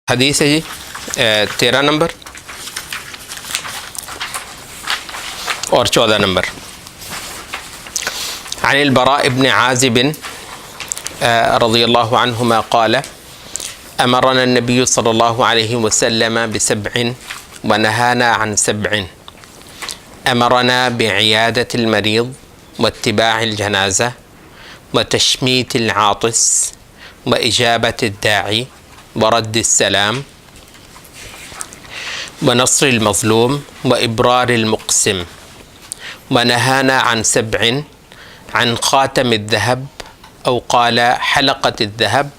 حدیث ہے جی 13 نمبر اور 14 نمبر. عن البراء بن عازب رضی اللہ عنہما قال امرنا النبی صلی اللہ علیہ وسلم بسبع ونهانا عن سبع امرنا بعیادة المریض واتباع الجنازة وتشميت العاطس وإجابة الداعي ورد السلام ونصر المظلوم وإبرار المقسم ونهانا عن سبع عن خاتم الذهب أو قال حلقة الذهب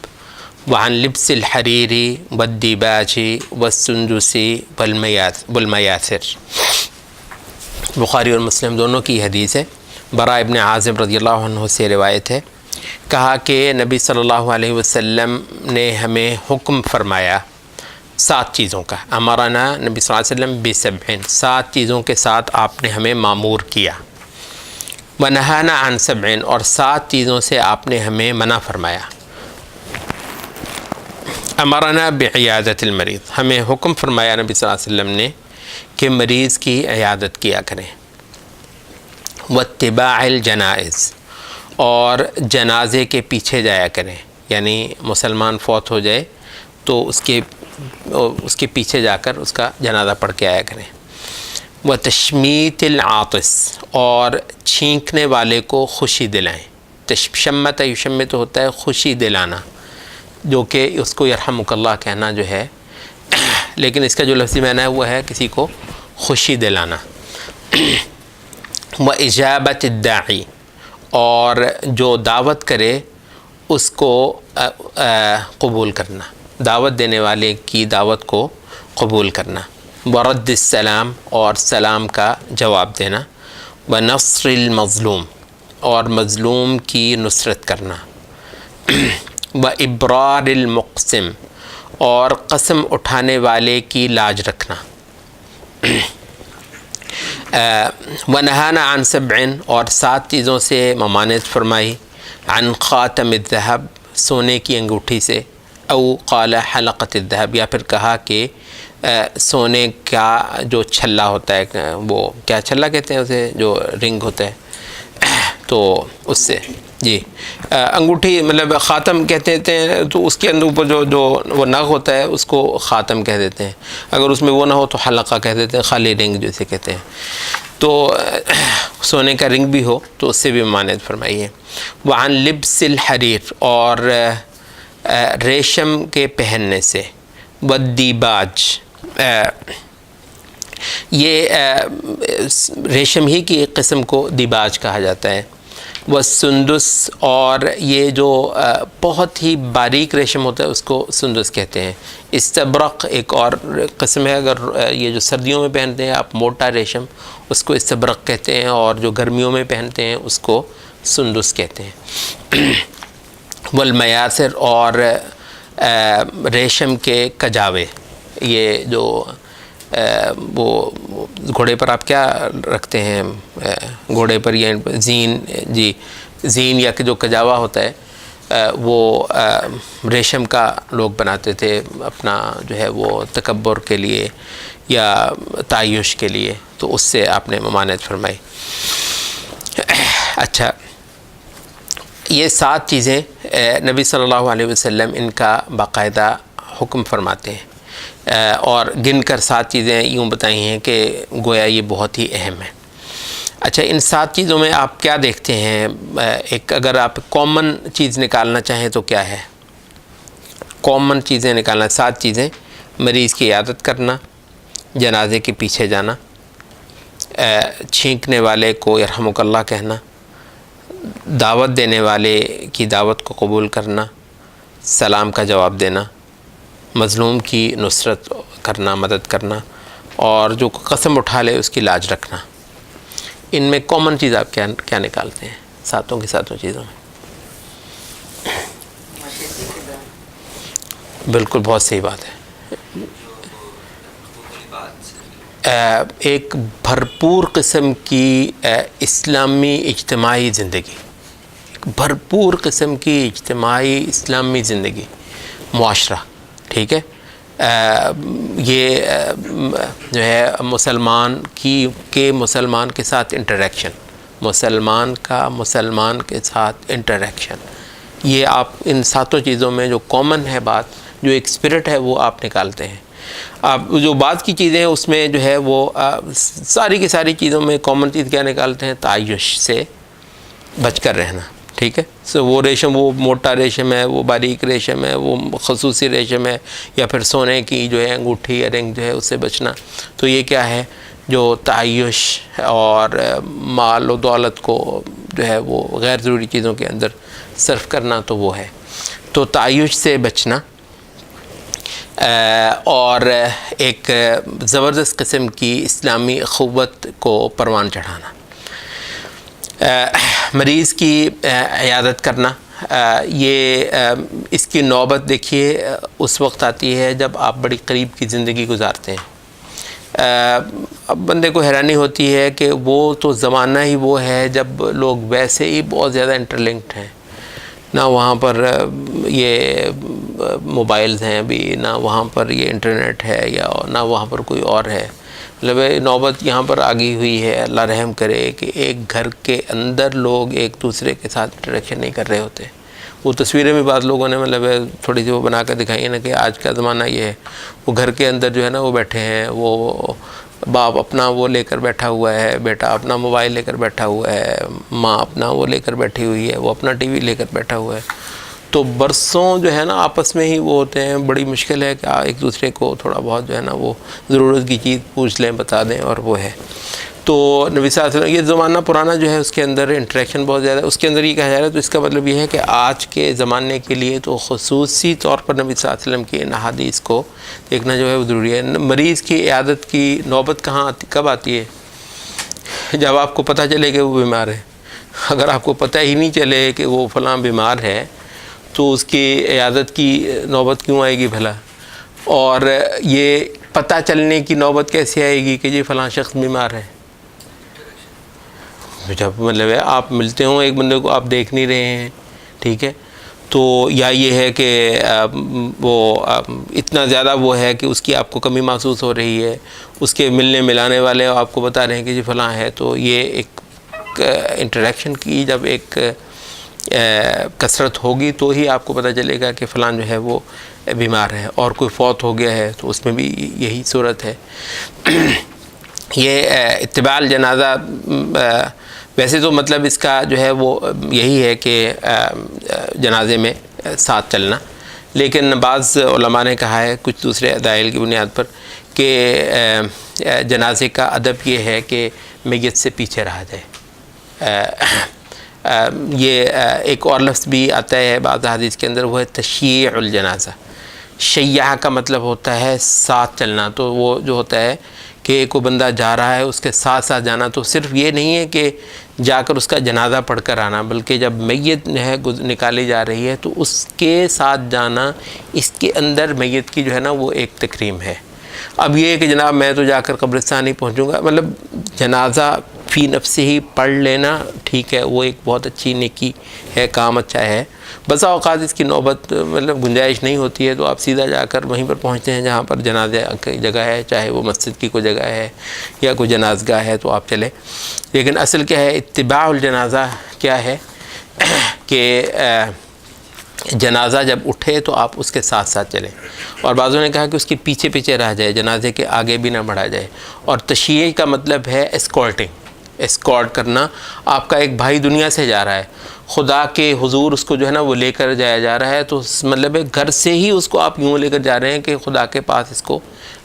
وعن لبس الحرير والديباج والسندس والمياثر. بخاری اور مسلم دونوں کی حدیث ہے. براء ابن عازب رضی اللہ عنہ سے روایت ہے، کہا کہ نبی صلی اللہ علیہ وسلم نے ہمیں حکم فرمایا 7 چیزوں کا. امرنا نبی صلی اللہ علیہ وسلم بسبع، 7 چیزوں کے ساتھ آپ نے ہمیں مامور کیا. ونہانا عن سبع، اور 7 چیزوں سے آپ نے ہمیں منع فرمایا. امرنا بعیادۃ المریض، ہمیں حکم فرمایا نبی صلی اللہ علیہ وسلم نے کہ مریض کی عیادت کیا کریں. واتباع الجنائز، اور جنازے کے پیچھے جایا کریں، یعنی مسلمان فوت ہو جائے تو اس کے پیچھے جا کر اس کا جنازہ پڑھ کے آیا کریں. وتشمیت العاطس، اور چھینکنے والے کو خوشی دلائیں. شمت یشمت ہوتا ہے خوشی دلانا، جو کہ اس کو یرحمک اللہ کہنا جو ہے، لیکن اس کا جو لفظی معنی ہے وہ ہے کسی کو خوشی دلانا. وإجابة الداعی، اور جو دعوت کرے اس کو قبول کرنا، دعوت دینے والے کی دعوت کو قبول کرنا. ورد السلام، اور سلام کا جواب دینا. ونصر المظلوم، اور مظلوم کی نصرت کرنا. وإبرار المقسم، اور قسم اٹھانے والے کی لاج رکھنا. ونہانا عن سبع، اور 7 چیزوں سے ممانعت فرمائی. عن خاتم الذهب، سونے کی انگوٹھی سے. او قال حلقۃ الذهب، یا پھر کہا کہ سونے کا جو چھلا ہوتا ہے، وہ کیا چھلا کہتے ہیں اسے، جو رنگ ہوتا ہے، تو اس سے جی انگوٹھی، مطلب خاتم کہتے ہیں، تو اس کے اندر اوپر جو وہ نگ ہوتا ہے اس کو خاتم کہہ دیتے ہیں. اگر اس میں وہ نہ ہو تو حلقہ کہہ دیتے ہیں، خالی رنگ جیسے کہتے ہیں. تو سونے کا رنگ بھی ہو تو اس سے بھی ممانعت فرمائی ہے. وعن لبس الحریر، اور ریشم کے پہننے سے. والدیباج، یہ ریشم ہی کی ایک قسم کو دیباج کہا جاتا ہے. والسندس، اور یہ جو بہت ہی باریک ریشم ہوتا ہے اس کو سندس کہتے ہیں. استبرق ایک اور قسم ہے، اگر یہ جو سردیوں میں پہنتے ہیں آپ موٹا ریشم، اس کو استبرق کہتے ہیں، اور جو گرمیوں میں پہنتے ہیں اس کو سندس کہتے ہیں. والمیاثر، اور ریشم کے کجاوے، یہ جو وہ گھوڑے پر آپ کیا رکھتے ہیں، گھوڑے پر یہ زین یا کہ جو کجاوا ہوتا ہے وہ ریشم کا لوگ بناتے تھے اپنا جو ہے وہ تکبر کے لیے یا تعیش کے لیے، تو اس سے آپ نے ممانعت فرمائی. اچھا، یہ 7 چیزیں نبی صلی اللہ علیہ وسلم ان کا باقاعدہ حکم فرماتے ہیں، اور گن کر 7 چیزیں یوں بتائی ہیں کہ گویا یہ بہت ہی اہم ہے. اچھا، ان 7 چیزوں میں آپ کیا دیکھتے ہیں؟ ایک اگر آپ کامن چیز نکالنا چاہیں تو کیا ہے؟ کامن چیزیں نکالنا، 7 چیزیں: مریض کی عیادت کرنا، جنازے کے پیچھے جانا، چھینکنے والے کو یرحمک اللہ کہنا، دعوت دینے والے کی دعوت کو قبول کرنا، سلام کا جواب دینا، مظلوم کی نصرت کرنا، مدد کرنا، اور جو قسم اٹھا لے اس کی لاج رکھنا. ان میں کامن چیز آپ کیا نکالتے ہیں 7 کی 7 چیزوں میں؟ بالکل، بہت صحیح بات ہے. ایک بھرپور قسم کی اسلامی اجتماعی زندگی، بھرپور قسم کی اجتماعی اسلامی زندگی، معاشرہ، ٹھیک ہے. یہ جو ہے مسلمان مسلمان کے ساتھ انٹریکشن، مسلمان کا مسلمان کے ساتھ انٹریکشن، یہ آپ ان 7 چیزوں میں جو کامن ہے بات، جو ایک اسپرٹ ہے وہ آپ نکالتے ہیں. آپ جو بات کی چیزیں ہیں اس میں جو ہے وہ ساری کی ساری چیزوں میں کامن چیز کیا نکالتے ہیں؟ تعیش سے بچ کر رہنا. ٹھیک ہے، وہ ریشم، وہ موٹا ریشم ہے، وہ باریک ریشم ہے، وہ خصوصی ریشم ہے، یا پھر سونے کی جو ہے انگوٹھی یا رنگ جو ہے اس سے بچنا. تو یہ کیا ہے؟ جو تعیش اور مال و دولت کو جو ہے وہ غیر ضروری چیزوں کے اندر صرف کرنا، تو وہ ہے. تو تعیش سے بچنا اور ایک زبردست قسم کی اسلامی اخوت کو پروان چڑھانا. مریض کی عیادت کرنا، یہ اس کی نوبت دیکھیے اس وقت آتی ہے جب آپ بڑی قریب کی زندگی گزارتے ہیں. اب بندے کو حیرانی ہوتی ہے کہ وہ تو زمانہ ہی وہ ہے جب لوگ ویسے ہی بہت زیادہ انٹرلنکڈ ہیں، نہ وہاں پر یہ موبائلز ہیں ابھی، نہ وہاں پر یہ انٹرنیٹ ہے، یا نہ وہاں پر کوئی اور ہے. مطلب نوبت یہاں پر آگئی ہوئی ہے، اللہ رحم کرے، کہ ایک گھر کے اندر لوگ ایک دوسرے کے ساتھ انٹریکشن نہیں کر رہے ہوتے. وہ تصویریں بھی بعض لوگوں نے مطلب تھوڑی سی وہ بنا کر دکھائی ہیں نا کہ آج کا زمانہ یہ ہے. وہ گھر کے اندر جو ہے نا وہ بیٹھے ہیں، وہ باپ اپنا وہ لے کر بیٹھا ہوا ہے، بیٹا اپنا موبائل لے کر بیٹھا ہوا ہے، ماں اپنا وہ لے کر بیٹھی ہوئی ہے، وہ اپنا ٹی وی لے کر بیٹھا ہوا ہے. تو برسوں جو ہے نا آپس میں ہی وہ ہوتے ہیں. بڑی مشکل ہے کہ ایک دوسرے کو تھوڑا بہت جو ہے نا وہ ضرورت کی چیز پوچھ لیں، بتا دیں، اور وہ ہے. تو نبی صلی اللہ علیہ وسلم، یہ زمانہ پرانا جو ہے اس کے اندر انٹریکشن بہت زیادہ ہے. اس کے اندر یہ کہا جا رہا ہے، تو اس کا مطلب یہ ہے کہ آج کے زمانے کے لیے تو خصوصی طور پر نبی صلی اللہ علیہ وسلم کی ان احادیث کو دیکھنا جو ہے وہ ضروری ہے. مریض کی عیادت کی نوبت کب آتی ہے؟ جب آپ کو پتہ چلے کہ وہ بیمار ہے. اگر آپ کو پتہ ہی نہیں چلے کہ وہ فلاں بیمار ہے تو اس کی عیادت کی نوبت کیوں آئے گی بھلا؟ اور یہ پتہ چلنے کی نوبت کیسے آئے گی کہ یہ فلاں شخص بیمار ہے؟ جب مطلب ہے آپ ملتے ہوں ایک بندے کو، آپ دیکھ نہیں رہے ہیں، ٹھیک ہے، تو یا یہ ہے کہ وہ اتنا زیادہ وہ ہے کہ اس کی آپ کو کمی محسوس ہو رہی ہے، اس کے ملنے ملانے والے آپ کو بتا رہے ہیں کہ جی فلاں ہے. تو یہ ایک انٹریکشن کی جب ایک کثرت ہوگی تو ہی آپ کو پتہ چلے گا کہ فلاں جو ہے وہ بیمار ہے. اور کوئی فوت ہو گیا ہے تو اس میں بھی یہی صورت ہے. یہ اتباع الجنازہ ویسے تو مطلب اس کا جو ہے وہ یہی ہے کہ جنازے میں ساتھ چلنا، لیکن بعض علماء نے کہا ہے کچھ دوسرے دلائل کی بنیاد پر کہ جنازے کا ادب یہ ہے کہ میت سے پیچھے رہا جائے. یہ ایک اور لفظ بھی آتا ہے بعض حدیث کے اندر، وہ ہے تشییع الجنازہ. شیعہ کا مطلب ہوتا ہے ساتھ چلنا. تو وہ جو ہوتا ہے کہ کوئی بندہ جا رہا ہے اس کے ساتھ ساتھ جانا، تو صرف یہ نہیں ہے کہ جا کر اس کا جنازہ پڑھ کر آنا، بلکہ جب میت جو ہے نکالی جا رہی ہے تو اس کے ساتھ جانا، اس کے اندر میت کی جو ہے نا وہ ایک تکریم ہے. اب یہ کہ جناب میں تو جا کر قبرستان ہی پہنچوں گا، مطلب جنازہ فی نفس ہی پڑھ لینا ٹھیک ہے، وہ ایک بہت اچھی نیکی ہے، کام اچھا ہے. بسا اوقات اس کی نوبت مطلب گنجائش نہیں ہوتی ہے تو آپ سیدھا جا کر وہیں پر پہنچتے ہیں جہاں پر جنازہ کی جگہ ہے، چاہے وہ مسجد کی کوئی جگہ ہے یا کوئی جنازگاہ ہے تو آپ چلیں. لیکن اصل کیا ہے؟ اتباع الجنازہ کیا ہے کہ جنازہ جب اٹھے تو آپ اس کے ساتھ ساتھ چلیں. اور بعضوں نے کہا کہ اس کے پیچھے پیچھے رہ جائے، جنازے کے آگے بھی نہ بڑھا جائے. اور تشییع کا مطلب ہے اسکارٹ کرنا. آپ کا ایک بھائی دنیا سے جا رہا ہے، خدا کے حضور اس کو جو ہے نا وہ لے کر جایا جا رہا ہے، تو مطلب ہے گھر سے ہی اس کو آپ یوں لے کر جا رہے ہیں کہ خدا کے پاس اس کو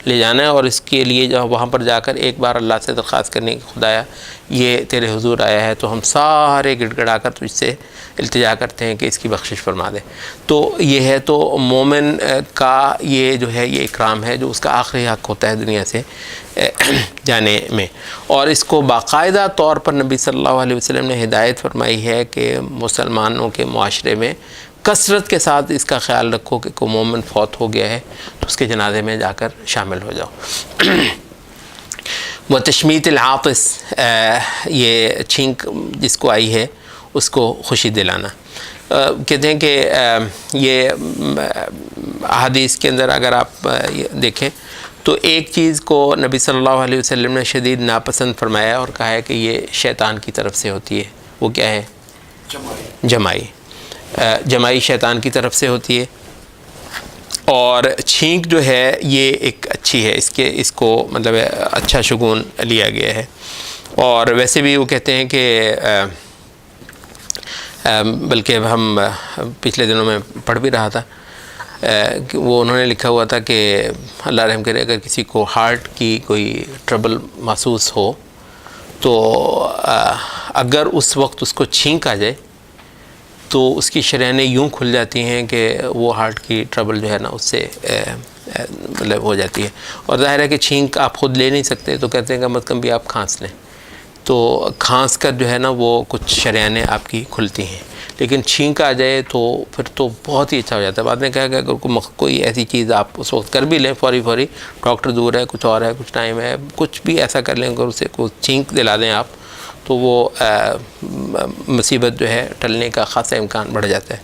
لے جانا ہے. اور اس کے لیے جو وہاں پر جا کر ایک بار اللہ سے درخواست کرنے کی خدایا یہ تیرے حضور آیا ہے تو ہم سارے گڑ گڑا کر تجھ سے التجا کرتے ہیں کہ اس کی بخشش فرما دے. تو یہ ہے تو مومن کا یہ جو ہے یہ اکرام ہے جو اس کا آخری حق ہوتا ہے دنیا سے جانے میں. اور اس کو باقاعدہ طور پر نبی صلی اللہ علیہ وسلم نے ہدایت فرمائی ہے کہ مسلمانوں کے معاشرے میں کثرت کے ساتھ اس کا خیال رکھو کہ کوئی مومن فوت ہو گیا ہے تو اس کے جنازے میں جا کر شامل ہو جاؤ. وتشمیت العاطس، یہ چھینک جس کو آئی ہے اس کو خوشی دلانا. کہتے ہیں کہ یہ احادیث کے اندر اگر آپ دیکھیں تو ایک چیز کو نبی صلی اللہ علیہ وسلم نے شدید ناپسند فرمایا اور کہا ہے کہ یہ شیطان کی طرف سے ہوتی ہے. وہ کیا ہے؟ جمائی. جمائی شیطان کی طرف سے ہوتی ہے. اور چھینک جو ہے یہ ایک اچھی ہے، اس کو مطلب اچھا شگون لیا گیا ہے. اور ویسے بھی وہ کہتے ہیں کہ بلکہ ہم پچھلے دنوں میں پڑھ بھی رہا تھا کہ وہ انہوں نے لکھا ہوا تھا کہ اللہ رحم کرے اگر کسی کو ہارٹ کی کوئی ٹربل محسوس ہو تو اگر اس وقت اس کو چھینک آ جائے تو اس کی شریانیں یوں کھل جاتی ہیں کہ وہ ہارٹ کی ٹربل جو ہے نا اس سے مطلب ہو جاتی ہے. اور ظاہر ہے کہ چھینک آپ خود لے نہیں سکتے تو کہتے ہیں کہ کم از کم بھی آپ کھانس لیں، تو کھانس کر جو ہے نا وہ کچھ شریانیں آپ کی کھلتی ہیں. لیکن چھینک آ جائے تو پھر تو بہت ہی اچھا ہو جاتا ہے. بعد میں کہا کہ اگر کوئی ایسی چیز آپ اس وقت کر بھی لیں فوری ڈاکٹر دور ہے، کچھ اور ہے، کچھ ٹائم ہے، کچھ بھی ایسا کر لیں اگر اسے کوئی چھینک دلا دیں آپ تو وہ مصیبت جو ہے ٹلنے کا خاصا امکان بڑھ جاتا ہے.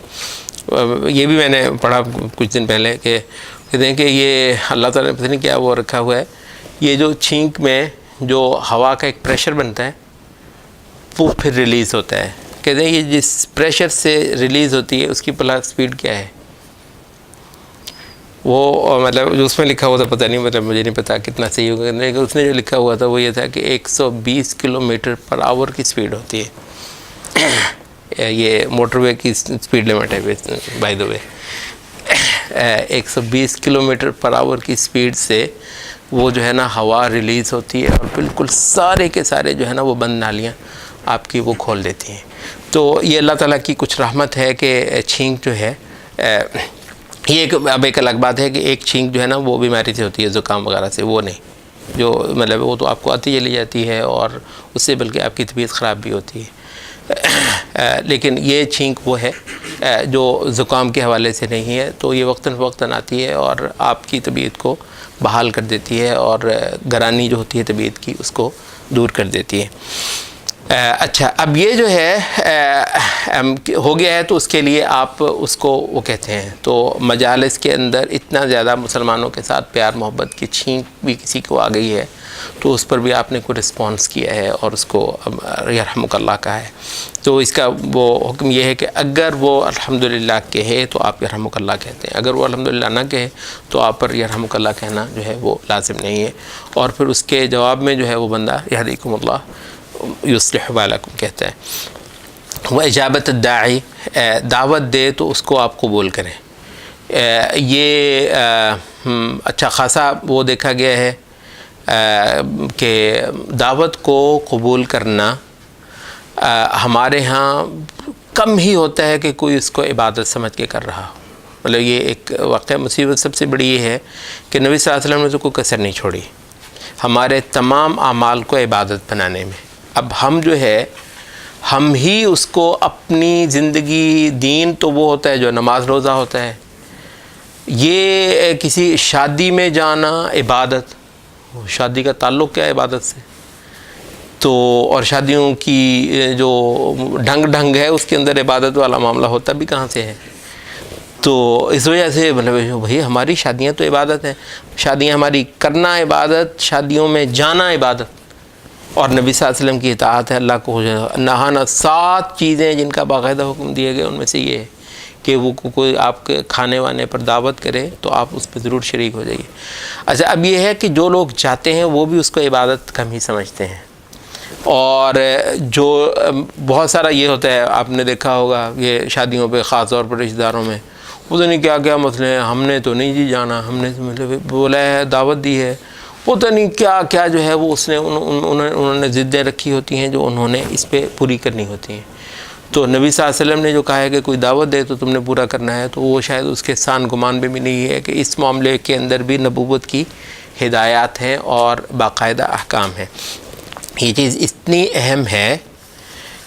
یہ بھی میں نے پڑھا کچھ دن پہلے کہ کہتے ہیں کہ یہ اللہ تعالیٰ نے پتہ نہیں کیا وہ رکھا ہوا ہے، یہ جو چھینک میں جو ہوا کا ایک پریشر بنتا ہے وہ پھر ریلیز ہوتا ہے. کہتے ہیں یہ جس پریشر سے ریلیز ہوتی ہے اس کی پلس سپیڈ کیا ہے، وہ مطلب جو اس میں لکھا ہوا تھا پتہ نہیں، مطلب مجھے نہیں پتا کتنا صحیح ہوگا، لیکن اس نے جو لکھا ہوا تھا وہ یہ تھا کہ 120 کلومیٹر پر آور کی سپیڈ ہوتی ہے. یہ موٹر وے کی سپیڈ لمٹ ہے بائی دا وے. 120 کلومیٹر پر آور کی سپیڈ سے وہ جو ہے نا ہوا ریلیز ہوتی ہے اور بالکل سارے کے سارے جو ہے نا وہ بند نالیاں آپ کی وہ کھول دیتی ہیں. تو یہ اللہ تعالیٰ کی کچھ رحمت ہے کہ چھینک جو ہے یہ اب ایک الگ بات ہے کہ ایک چھینک جو ہے نا وہ بیماری سے ہوتی ہے، زکام وغیرہ سے، وہ نہیں، جو مطلب وہ تو آپ کو آتی چلی جاتی ہے اور اس سے بلکہ آپ کی طبیعت خراب بھی ہوتی ہے. لیکن یہ چھینک وہ ہے جو زکام کے حوالے سے نہیں ہے، تو یہ وقتاً فوقتاً آتی ہے اور آپ کی طبیعت کو بحال کر دیتی ہے اور گرانی جو ہوتی ہے طبیعت کی اس کو دور کر دیتی ہے. اچھا، اب یہ جو ہے ہو گیا ہے تو اس کے لیے آپ اس کو وہ کہتے ہیں، تو مجالس کے اندر اتنا زیادہ مسلمانوں کے ساتھ پیار محبت کی چھینک بھی کسی کو آ گئی ہے تو اس پر بھی آپ نے کوئی رسپانس کیا ہے اور اس کو یرحمک اللہ کہا ہے. تو اس کا وہ حکم یہ ہے کہ اگر وہ الحمدللہ کہے تو آپ یرحمک اللہ کہتے ہیں، اگر وہ الحمدللہ نہ کہے تو آپ پر یرحمک اللہ کہنا جو ہے وہ لازم نہیں ہے. اور پھر اس کے جواب میں جو ہے وہ بندہ یہدیکم اللہ یصلح بالکم کہتا ہے. وہ اجابت الداعی، دعوت دے تو اس کو آپ قبول کریں. یہ اچھا خاصا وہ دیکھا گیا ہے کہ دعوت کو قبول کرنا ہمارے ہاں کم ہی ہوتا ہے کہ کوئی اس کو عبادت سمجھ کے کر رہا ہو. مطلب یہ ایک واقعہ مصیبت سب سے بڑی یہ ہے کہ نبی صلی اللہ علیہ وسلم نے تو کوئی کسر نہیں چھوڑی ہمارے تمام اعمال کو عبادت بنانے میں. اب ہم جو ہے ہم ہی اس کو اپنی زندگی، دین تو وہ ہوتا ہے جو نماز روزہ ہوتا ہے، یہ کسی شادی میں جانا عبادت، شادی کا تعلق کیا ہے عبادت سے؟ تو اور شادیوں کی جو ڈھنگ ہے اس کے اندر عبادت والا معاملہ ہوتا بھی کہاں سے ہے؟ تو اس وجہ سے مطلب بھئی ہماری شادیاں تو عبادت ہیں، شادیاں ہماری کرنا عبادت، شادیوں میں جانا عبادت. اور نبی صلی اللہ علیہ وسلم کی اطاعت ہے. اللہ کو نہانا 7 چیزیں جن کا باقاعدہ حکم دیے گئے ان میں سے یہ ہے کہ وہ کوئی آپ کے کھانے وانے پر دعوت کرے تو آپ اس پہ ضرور شریک ہو جائیے. اچھا، اب یہ ہے کہ جو لوگ جاتے ہیں وہ بھی اس کو عبادت کم ہی سمجھتے ہیں، اور جو بہت سارا یہ ہوتا ہے آپ نے دیکھا ہوگا یہ شادیوں پہ خاص طور پر رشتہ داروں میں پتہ نہیں کیا کیا مسئلے ہیں، ہم نے تو نہیں جی جانا، ہم نے مطلب بولا ہے دعوت دی ہے، پتہ نہیں کیا کیا جو ہے وہ اس نے انہوں نے ضدیں رکھی ہوتی ہیں جو انہوں نے اس پہ پوری کرنی ہوتی ہیں. تو نبی صلی اللہ علیہ وسلم نے جو کہا ہے کہ کوئی دعوت دے تو تم نے پورا کرنا ہے، تو وہ شاید اس کے سان گمان بھی نہیں ہے کہ اس معاملے کے اندر بھی نبوت کی ہدایات ہیں اور باقاعدہ احکام ہیں. یہ چیز اتنی اہم ہے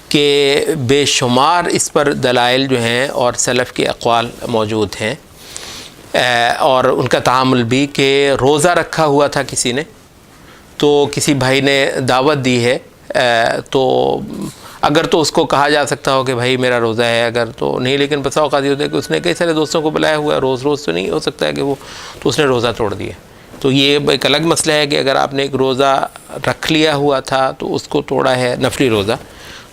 کہ بے شمار اس پر دلائل جو ہیں اور سلف کے اقوال موجود ہیں، اور ان کا تعامل بھی کہ روزہ رکھا ہوا تھا کسی نے، تو کسی بھائی نے دعوت دی ہے، تو اگر تو اس کو کہا جا سکتا ہو کہ بھائی میرا روزہ ہے، اگر تو نہیں، لیکن بسا اوقات یہ ہوتا ہے کہ اس نے کئی سارے دوستوں کو بلایا ہوا ہے، روز روز تو نہیں ہو سکتا ہے کہ وہ، تو اس نے روزہ توڑ دیا. تو یہ ایک الگ مسئلہ ہے کہ اگر آپ نے ایک روزہ رکھ لیا ہوا تھا تو اس کو توڑا ہے، نفلی روزہ،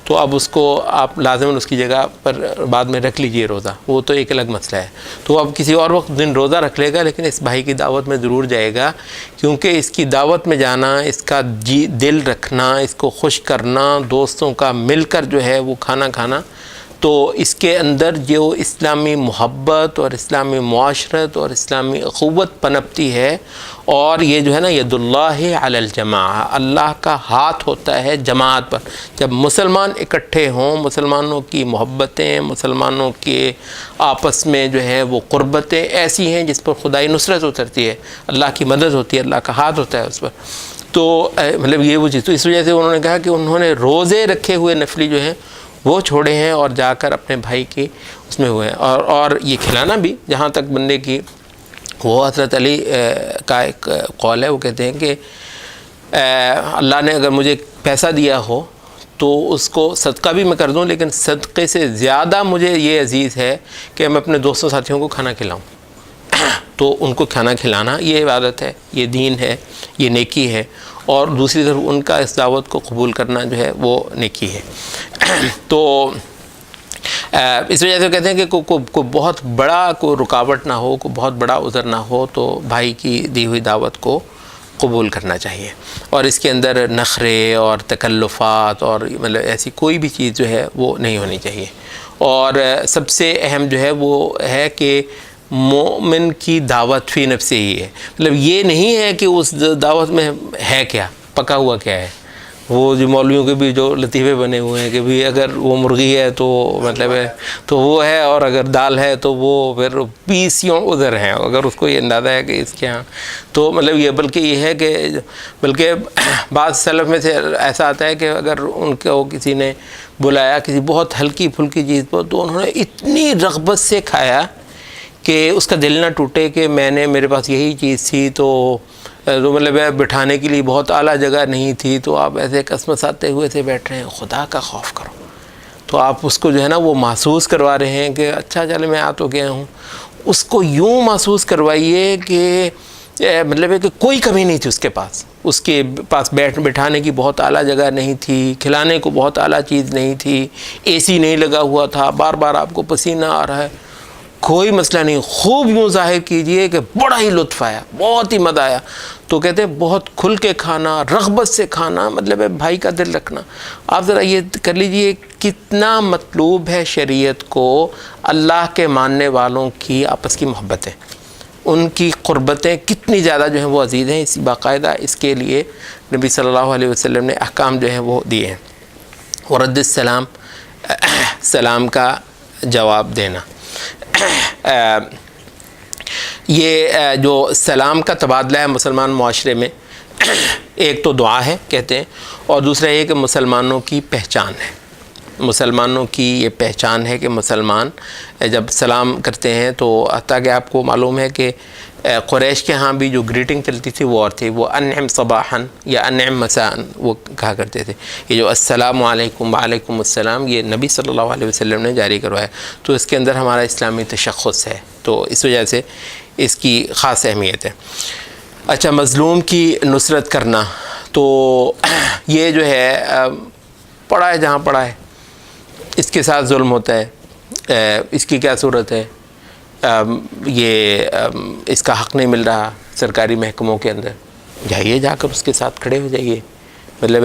تو اب اس کو آپ لازماً اس کی جگہ پر بعد میں رکھ لیجئے روزہ، وہ تو ایک الگ مسئلہ ہے. تو اب کسی اور وقت دن روزہ رکھ لے گا، لیکن اس بھائی کی دعوت میں ضرور جائے گا، کیونکہ اس کی دعوت میں جانا، اس کا دل رکھنا، اس کو خوش کرنا، دوستوں کا مل کر جو ہے وہ کھانا کھانا، تو اس کے اندر جو اسلامی محبت اور اسلامی معاشرت اور اسلامی اخوت پنپتی ہے. اور یہ جو ہے نا ید اللہ علی الجماع، اللہ کا ہاتھ ہوتا ہے جماعت پر. جب مسلمان اکٹھے ہوں، مسلمانوں کی محبتیں، مسلمانوں کے آپس میں جو ہے وہ قربتیں ایسی ہیں جس پر خدائی نصرت اترتی ہے، اللہ کی مدد ہوتی ہے، اللہ کا ہاتھ ہوتا ہے اس پر. تو مطلب یہ وہ چیز، تو اس وجہ سے انہوں نے کہا کہ انہوں نے روزے رکھے ہوئے نفلی جو ہیں وہ چھوڑے ہیں اور جا کر اپنے بھائی کے اس میں ہوئے ہیں. اور یہ کھلانا بھی، جہاں تک بندے کی، وہ حضرت علی کا ایک قول ہے، وہ کہتے ہیں کہ اللہ نے اگر مجھے پیسہ دیا ہو تو اس کو صدقہ بھی میں کر دوں، لیکن صدقے سے زیادہ مجھے یہ عزیز ہے کہ میں اپنے دوستوں ساتھیوں کو کھانا کھلاؤں. تو ان کو کھانا کھلانا یہ عبادت ہے، یہ دین ہے، یہ نیکی ہے، اور دوسری طرف ان کا اس دعوت کو قبول کرنا جو ہے وہ نیکی ہے. تو اس وجہ سے کہتے ہیں کہ کوئی بہت بڑا کوئی رکاوٹ نہ ہو، کوئی بہت بڑا عذر نہ ہو تو بھائی کی دی ہوئی دعوت کو قبول کرنا چاہیے. اور اس کے اندر نخرے اور تکلفات اور مطلب ایسی کوئی بھی چیز جو ہے وہ نہیں ہونی چاہیے. اور سب سے اہم جو ہے وہ ہے کہ مومن کی دعوت فی نفسہ ہی ہے. مطلب یہ نہیں ہے کہ اس دعوت میں ہے کیا، پکا ہوا کیا ہے. وہ جو مولویوں کے بھی جو لطیفے بنے ہوئے ہیں کہ بھی اگر وہ مرغی ہے تو مطلب ہے تو وہ ہے، اور اگر دال ہے تو وہ پھر 20 ادھر ہیں. اگر اس کو یہ اندازہ ہے کہ اس کے ہاں، تو مطلب یہ بلکہ یہ ہے کہ بلکہ بعض سلف میں سے ایسا آتا ہے کہ اگر ان کو کسی نے بلایا کسی بہت ہلکی پھلکی چیز پر، تو انہوں نے اتنی رغبت سے کھایا کہ اس کا دل نہ ٹوٹے کہ میرے پاس یہی چیز تھی، تو مطلب بٹھانے کے لیے بہت اعلیٰ جگہ نہیں تھی، تو آپ ایسے قسمساتے ہوئے سے بیٹھ رہے ہیں. خدا کا خوف کرو. تو آپ اس کو جو ہے نا وہ محسوس کروا رہے ہیں کہ اچھا چلے میں آ تو گیا ہوں. اس کو یوں محسوس کروائیے کہ مطلب ہے کہ کوئی کمی نہیں تھی اس کے پاس بٹھانے کی بہت اعلیٰ جگہ نہیں تھی، کھلانے کو بہت اعلیٰ چیز نہیں تھی، اے سی نہیں لگا ہوا تھا، بار بار آپ کو پسینہ آ رہا ہے، کوئی مسئلہ نہیں. خوب یوں ظاہر کیجئے کہ بڑا ہی لطف آیا، بہت ہی مزہ آیا. تو کہتے ہیں بہت کھل کے کھانا، رغبت سے کھانا، مطلب ہے بھائی کا دل رکھنا. آپ ذرا یہ کر لیجئے کتنا مطلوب ہے شریعت کو اللہ کے ماننے والوں کی آپس کی محبتیں، ان کی قربتیں کتنی زیادہ جو ہیں وہ عزیز ہیں. اسی باقاعدہ اس کے لیے نبی صلی اللہ علیہ وسلم نے احکام جو ہیں وہ دیے ہیں. ورد السلام، سلام کا جواب دینا. یہ جو سلام کا تبادلہ ہے مسلمان معاشرے میں، ایک تو دعا ہے کہتے ہیں، اور دوسرا یہ کہ مسلمانوں کی پہچان ہے. مسلمانوں کی یہ پہچان ہے کہ مسلمان جب سلام کرتے ہیں تو حتیٰ کہ آپ کو معلوم ہے کہ قریش کے ہاں بھی جو گریٹنگ چلتی تھی وہ اور تھی، وہ انعم صباحاً یا انعم مساءً وہ کہا کرتے تھے. یہ جو السلام علیکم وعلیکم السلام، یہ نبی صلی اللہ علیہ وسلم نے جاری کروایا. تو اس کے اندر ہمارا اسلامی تشخص ہے، تو اس وجہ سے اس کی خاص اہمیت ہے. اچھا، مظلوم کی نصرت کرنا، تو یہ جو ہے پڑا ہے جہاں پڑا ہے، اس کے ساتھ ظلم ہوتا ہے، اس کی کیا صورت ہے؟ یہ اس کا حق نہیں مل رہا سرکاری محکموں کے اندر، جائیے جا کر اس کے ساتھ کھڑے ہو جائیے. مطلب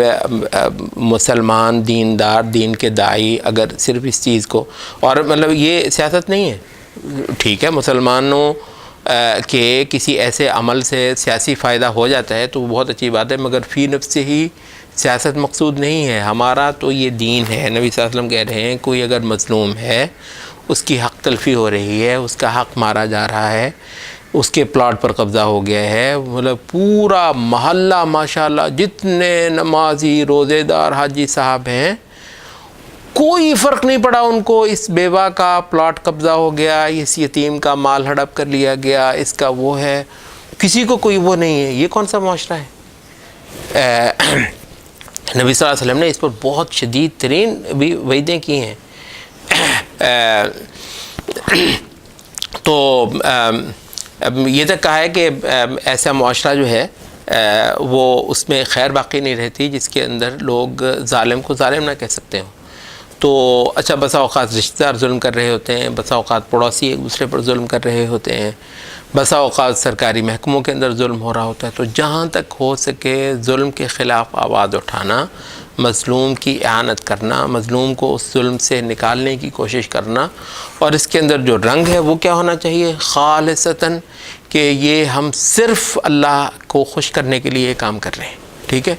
مسلمان دیندار، دین کے داعی اگر صرف اس چیز کو، اور مطلب یہ سیاست نہیں ہے، ٹھیک ہے مسلمانوں کے کسی ایسے عمل سے سیاسی فائدہ ہو جاتا ہے تو وہ بہت اچھی بات ہے، مگر فی نفس سے ہی سیاست مقصود نہیں ہے. ہمارا تو یہ دین ہے. نبی صلی اللہ علیہ وسلم کہہ رہے ہیں کوئی اگر مظلوم ہے، اس کی حق تلفی ہو رہی ہے، اس کا حق مارا جا رہا ہے، اس کے پلاٹ پر قبضہ ہو گیا ہے، مطلب پورا محلہ ماشاءاللہ جتنے نمازی روزے دار حاجی صاحب ہیں، کوئی فرق نہیں پڑا ان کو. اس بیوہ کا پلاٹ قبضہ ہو گیا، اس یتیم کا مال ہڑپ کر لیا گیا، اس کا وہ ہے، کسی کو کوئی وہ نہیں ہے. یہ کون سا معاشرہ ہے؟ نبی صلی اللہ علیہ وسلم نے اس پر بہت شدید ترین بھی وعیدیں کی ہیں. تو یہ تک کہا ہے کہ ایسا معاشرہ جو ہے وہ اس میں خیر باقی نہیں رہتی جس کے اندر لوگ ظالم کو ظالم نہ کہہ سکتے ہوں. تو اچھا بسا اوقات رشتہ دار ظلم کر رہے ہوتے ہیں، بسا اوقات پڑوسی ایک دوسرے پر ظلم کر رہے ہوتے ہیں، بسا اوقات سرکاری محکموں کے اندر ظلم ہو رہا ہوتا ہے. تو جہاں تک ہو سکے ظلم کے خلاف آواز اٹھانا، مظلوم کی اعانت کرنا، مظلوم کو اس ظلم سے نکالنے کی کوشش کرنا، اور اس کے اندر جو رنگ ہے وہ کیا ہونا چاہیے؟ خالصتاً کہ یہ ہم صرف اللہ کو خوش کرنے کے لیے کام کر رہے ہیں. ٹھیک ہے،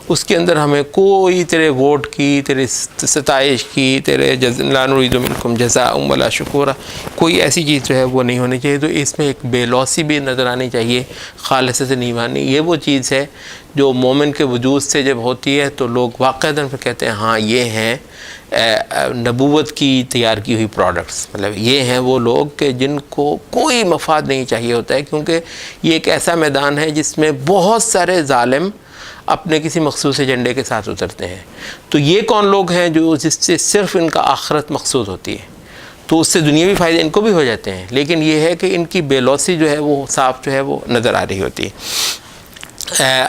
اس کے اندر ہمیں کوئی تیرے ووٹ کی، تیرے ستائش کی، تیرے لا نريد منکم جزاء ولا شکورا، کوئی ایسی چیز جو ہے وہ نہیں ہونی چاہیے. تو اس میں ایک بے لوثی بھی نظر آنی چاہیے، خالصتاً ایمانی. یہ وہ چیز ہے جو مومن کے وجود سے جب ہوتی ہے تو لوگ واقعتاً پھر کہتے ہیں ہاں یہ ہیں نبوت کی تیار کی ہوئی پروڈکٹس. مطلب یہ ہیں وہ لوگ کہ جن کو کوئی مفاد نہیں چاہیے ہوتا ہے، کیونکہ یہ ایک ایسا میدان ہے جس میں بہت سارے ظالم اپنے کسی مخصوص ایجنڈے کے ساتھ اترتے ہیں. تو یہ کون لوگ ہیں جو جس سے صرف ان کا آخرت مقصود ہوتی ہے، تو اس سے دنیاوی فائدے ان کو بھی ہو جاتے ہیں، لیکن یہ ہے کہ ان کی بے لوثی جو ہے وہ صاف جو ہے وہ نظر آ رہی ہوتی ہے.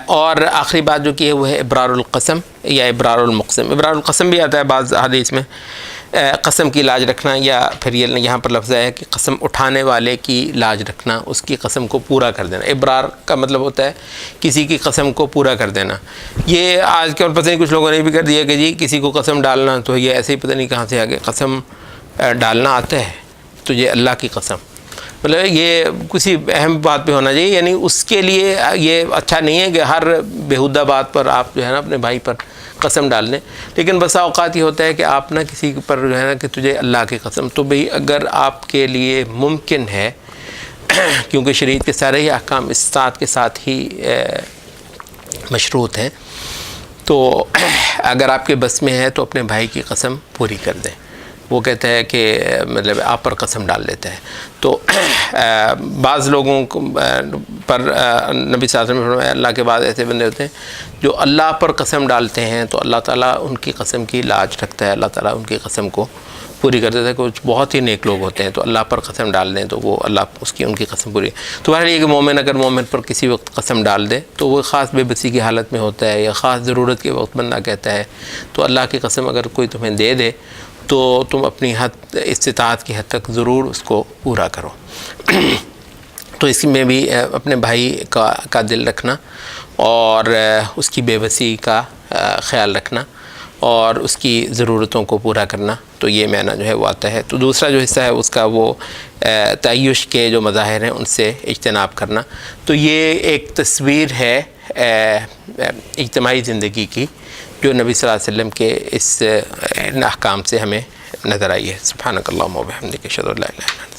اور آخری بات جو کی ہے وہ ہے ابرار القسم یا ابرار المقسم. ابرار القسم بھی آتا ہے بعض حدیث میں، قسم کی لاج رکھنا، یا پھر یہاں پر لفظ ہے کہ قسم اٹھانے والے کی لاج رکھنا، اس کی قسم کو پورا کر دینا. ابرار کا مطلب ہوتا ہے کسی کی قسم کو پورا کر دینا. یہ آج کل پتہ نہیں کچھ لوگوں نے بھی کر دیا کہ جی کسی کو قسم ڈالنا، تو یہ ایسے ہی پتہ نہیں کہاں سے آگے قسم ڈالنا آتا ہے تجھے اللہ کی قسم. مطلب یہ کسی اہم بات پہ ہونا چاہیے، یعنی اس کے لیے یہ اچھا نہیں ہے کہ ہر بیہودہ بات پر آپ جو ہے نا اپنے بھائی پر قسم ڈال دیں. لیکن بسا اوقات یہ ہوتا ہے کہ آپ نہ کسی پر جو ہے نا کہ تجھے اللہ کی قسم، تو بھئی اگر آپ کے لیے ممکن ہے، کیونکہ شریعت کے سارے ہی احکام استطاعت کے ساتھ ہی مشروط ہیں، تو اگر آپ کے بس میں ہے تو اپنے بھائی کی قسم پوری کر دیں. وہ کہتا ہے کہ مطلب آپ پر قسم ڈال لیتا ہے. تو بعض لوگوں پر نبی صلی اللہ علیہ وسلم نے فرمایا اللہ کے بعد ایسے بندے ہوتے ہیں جو اللہ پر قسم ڈالتے ہیں تو اللہ تعالیٰ ان کی قسم کی لاج رکھتا ہے، اللہ تعالیٰ ان کی قسم کو پوری کر دیتا ہے. کچھ بہت ہی نیک لوگ ہوتے ہیں تو اللہ پر قسم ڈال دیں تو وہ اللہ ان کی قسم پوری. تو بہرحال یہ کہ مومن اگر مومن پر کسی وقت قسم ڈال دے تو وہ خاص بے بسی کی حالت میں ہوتا ہے یا خاص ضرورت کے وقت بندہ کہتا ہے، تو اللہ کی قسم اگر کوئی تمہیں دے دے تو تم اپنی حد استطاعت کی حد تک ضرور اس کو پورا کرو. تو اس میں بھی اپنے بھائی کا دل رکھنا اور اس کی بے بسی کا خیال رکھنا اور اس کی ضرورتوں کو پورا کرنا، تو یہ معنی جو ہے وہ آتا ہے. تو دوسرا جو حصہ ہے اس کا وہ تعیش کے جو مظاہر ہیں ان سے اجتناب کرنا. تو یہ ایک تصویر ہے اجتماعی زندگی کی جو نبی صلی اللہ علیہ وسلم کے اس احکام سے ہمیں نظر آئی ہے. سبحانک اللہم و بحمدک اشہد ان لا الہ الا انت.